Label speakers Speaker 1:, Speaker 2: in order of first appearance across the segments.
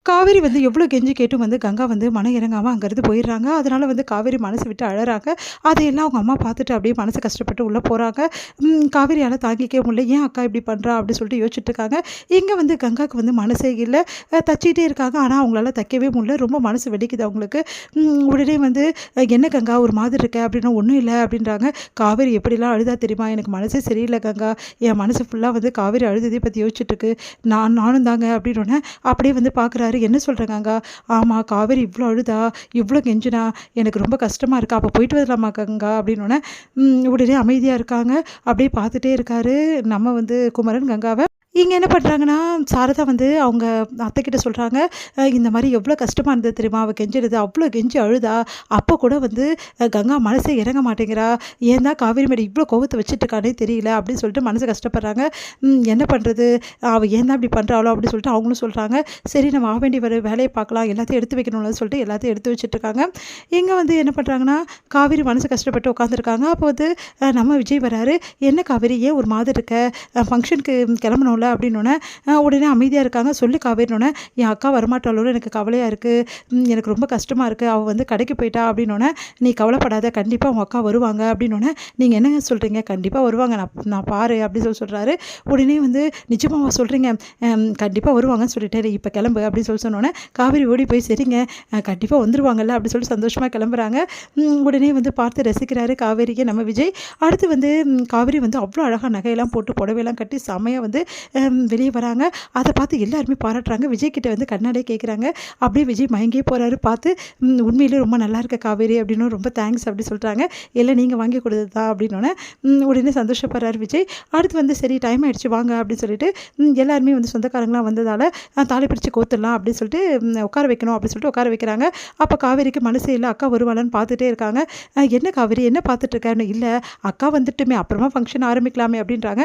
Speaker 1: காவேரி வந்து எவ்வளோ கெஞ்சி கேட்டும் வந்து கங்கா வந்து மனம் இறங்காமல் அங்கேருந்து போயிடுறாங்க. அதனால் வந்து காவேரி மனசு விட்டு அழறாங்க. அதையெல்லாம் அவங்க அம்மா பார்த்துட்டு அப்படியே மனசு கஷ்டப்பட்டு உள்ளே போகிறாங்க. காவேரியால் தாங்கிக்கவே முடியல. ஏன் அக்கா இப்படி பண்ணுறா அப்படின்னு சொல்லிட்டு யோசிச்சுட்டு இருக்காங்க. இங்கே வந்து கங்காவுக்கு வந்து மனசே இல்லை. தச்சிக்கிட்டே இருக்காங்க. ஆனால் அவங்களால தைக்கவே முடியல. ரொம்ப மனசு வெடிக்குது அவங்களுக்கு. உடனே வந்து என்ன கங்கா ஒரு மாதிரி இருக்க அப்படின்னா ஒன்றும் இல்லை அப்படின்றாங்க. காவேரி எப்படிலாம் அழுதா தெரியுமா? எனக்கு மனசே சரியில்லை கங்கா. என் மனசு ஃபுல்லாக வந்து காவேரி அழுததை பற்றி யோசிச்சுட்டு இருக்கு. நானும் தாங்க அப்படின்னோடனே அப்படியே வந்து பார்க்குறாரு. என்ன சொல்கிறேங்க? ஆமாம் காவேரி இவ்வளோ அழுதா, இவ்வளோ கெஞ்சினா, எனக்கு ரொம்ப கஷ்டமாக இருக்கா. அப்போ போயிட்டு வரலாமா கங்கா அப்படின்னோடனே உடனே அமைதியாக இருக்காங்க. அப்படியே பார்த்துட்டே இருக்காரு நம்ம வந்து குமரன் கங்காவை. இங்கே என்ன பண்ணுறாங்கன்னா, சாரதா வந்து அவங்க அத்தைக்கிட்ட சொல்கிறாங்க, இந்த மாதிரி எவ்வளோ கஷ்டமாக இருந்தது தெரியுமா? அவள் கெஞ்சிடுது, அவ்வளோ கெஞ்சி அழுதா. அப்போ கூட வந்து கங்கா மனசே இறங்க மாட்டேங்கிறா. ஏன் தான் காவேரி மேடம் இவ்வளோ கோவத்தை வச்சுட்டுருக்கானே தெரியல அப்படின்னு சொல்லிட்டு மனசு கஷ்டப்படுறாங்க. என்ன பண்ணுறது? அவள் ஏன் தான் இப்படி பண்ணுறாளோ அப்படின்னு சொல்லிட்டு அவங்களும் சொல்கிறாங்க. சரி நம்ம ஆக வேண்டிய வேலையை பார்க்கலாம், எல்லாத்தையும் எடுத்து வைக்கணும்னு சொல்லிட்டு எல்லாத்தையும் எடுத்து வச்சுட்ருக்காங்க. இங்கே வந்து என்ன பண்ணுறாங்கன்னா, காவேரி மனசு கஷ்டப்பட்டு உட்காந்துருக்காங்க. அப்போ வந்து நம்ம விஜய் வராரு. என்ன காவேரி ஏன் ஒரு மாதிரி இருக்க? ஃபங்க்ஷனுக்கு கிளம்பணும்ல அப்படின்னோடனே உடனே அமைதியாக இருக்காங்க. சொல்லி காவேரினோடனே என் அக்கா வரமாட்டாளோன்னு எனக்கு கவலையாக இருக்குது, எனக்கு ரொம்ப கஷ்டமாக இருக்குது, அவள் வந்து கடைக்கு போயிட்டா அப்படின்னோடனே நீ கவலைப்படாத, கண்டிப்பாக உங்கள் அக்கா வருவாங்க அப்படின்னோடனே நீங்கள் என்னங்க சொல்கிறீங்க? கண்டிப்பாக வருவாங்க, நான் பாரு அப்படின்னு சொல்கிறாரு. உடனே வந்து நிஜமாக சொல்கிறீங்க? கண்டிப்பாக வருவாங்கன்னு சொல்லிட்டேன், இப்போ கிளம்பு அப்படின்னு சொன்னோன்னே காவேரி ஓடி போய் சரிங்க கண்டிப்பாக வந்துடுவாங்கல்ல அப்படின்னு சொல்லி சந்தோஷமாக கிளம்புறாங்க. உடனே வந்து பார்த்து ரசிக்கிறாரு காவேரிக்கு நம்ம விஜய். அடுத்து வந்து காவேரி வந்து அவ்வளோ அழகாக நகையெல்லாம் போட்டு புடவையெல்லாம் கட்டி செமையாக வந்து வெளியே வராங்க. அதை பார்த்து எல்லாருமே பாராட்டுறாங்க. விஜய்கிட்ட வந்து கண்ணாடியே கேட்குறாங்க. அப்படியே விஜய் மயங்கியே போகிறாரு. பார்த்து உண்மையிலே ரொம்ப நல்லா இருக்க காவேரி அப்படின்னு ரொம்ப தேங்க்ஸ் அப்படி சொல்கிறாங்க. இல்லை நீங்கள் வாங்கி கொடுத்தது தான் அப்படின்னோடனே உடனே சந்தோஷப்படுறாரு விஜய். அடுத்து வந்து சரி டைம் ஆகிடுச்சு வாங்க அப்படின்னு சொல்லிட்டு எல்லாருமே வந்து சொந்தக்காரங்களாம் வந்ததால் தாலி பிரித்து கோத்துடலாம் அப்படின்னு சொல்லிட்டு உட்கார வைக்கணும் அப்படின்னு சொல்லிட்டு உட்கார வைக்கிறாங்க. அப்போ காவேரிக்கு மனசே இல்லை, அக்கா வருவாளான்னு பார்த்துட்டே இருக்காங்க. என்ன காவேரி என்ன பார்த்துட்ருக்காருன்னு, இல்லை அக்கா வந்துட்டுமே அப்புறமா ஃபங்க்ஷன் ஆரம்பிக்கலாமே அப்படின்றாங்க.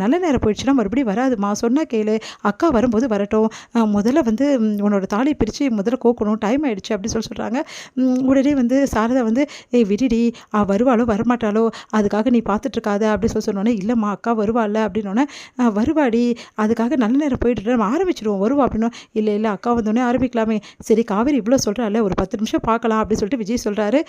Speaker 1: நல்ல நேரம் போயிடுச்சுன்னா மறுபடியும் வராதுமா, சொன்னால் கேளு, அக்கா வரும்போது வரட்டும், முதல்ல வந்து உன்னோட தாலி பிரித்து முதல்ல கோக்கணும், டைம் ஆகிடுச்சு அப்படின்னு சொல்கிறாங்க. உடனே வந்து சாரதா வந்து விடுடி வருவாளோ வரமாட்டாளோ அதுக்காக நீ பார்த்துட்ருக்காத அப்படின்னு சொன்னோன்னே இல்லைம்மா அக்கா வருவாள்ல அப்படின்னோடனே வருவாடி, அதுக்காக நல்ல நேரம் போயிட்டு நம்ம ஆரம்பிச்சிடுவோம் வருவா அப்படின்னா இல்லை இல்லை அக்கா வந்தோடனே ஆரம்பிக்கலாமே. சரி காவேரி இவ்வளோ சொல்கிறாள், ஒரு 10 நிமிஷம் பார்க்கலாம் அப்படின்னு சொல்லிட்டு விஜய் சொல்கிறாரு.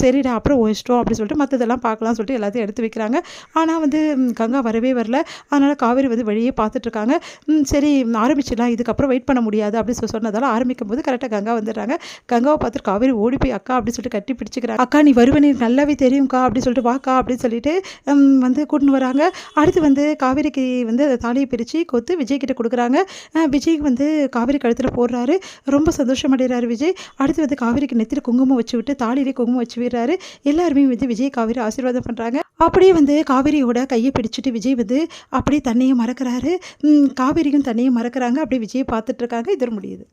Speaker 1: சரிடா அப்புறம் இஷ்டம் அப்படின்னு சொல்லிட்டு மற்றதெல்லாம் பார்க்கலாம்னு சொல்லிட்டு எல்லாத்தையும் எடுத்து வைக்கிறாங்க. ஆனால் வந்து கங்கா வரவே வரல. அதனால் காவேரி வந்து வழியே பார்த்துட்ருக்காங்க. சரி ஆரம்பிச்சிடலாம், இதுக்கப்புறம் வெயிட் பண்ண முடியாது அப்படின்னு சொன்னதால் ஆரம்பிக்கும் போது கரெக்டாக கங்கா வந்துடுறாங்க. கங்காவை பார்த்துட்டு காவேரி ஓடி போய் அக்கா அப்படின்னு சொல்லிட்டு கட்டி பிடிச்சிக்கிறாங்க. அக்கா நீ வருவனே நல்லாவே தெரியும்க்கா அப்படின்னு சொல்லிட்டு வாக்கா அப்படின்னு சொல்லிட்டு வந்து கூட்டின்னு வராங்க. அடுத்து வந்து காவேரிக்கு வந்து தாலியை பிரித்து கொத்து விஜய் கிட்ட கொடுக்குறாங்க. விஜய் வந்து காவேரி கழுத்தில் போடுறாரு. ரொம்ப சந்தோஷம் அடைகிறாரு விஜய். அடுத்து வந்து காவேரிக்கு நெத்தியில் குங்குமம் வச்சு விட்டு தாலியிலே குங்குமம் வச்சு விடுறாரு. எல்லாருமே வந்து விஜய் காவேரி ஆசீர்வாதம் பண்ணுறாங்க. அப்படியே வந்து காவேரியோட கையை பிடிச்சிட்டு விஜய் வந்து அப்படியே தண்ணியை மறக்கிறாரு. காவேரியும் தண்ணியை மறக்கிறாங்க. அப்படியே விஜயை பார்த்துட்ருக்காங்க. இது முடியுது.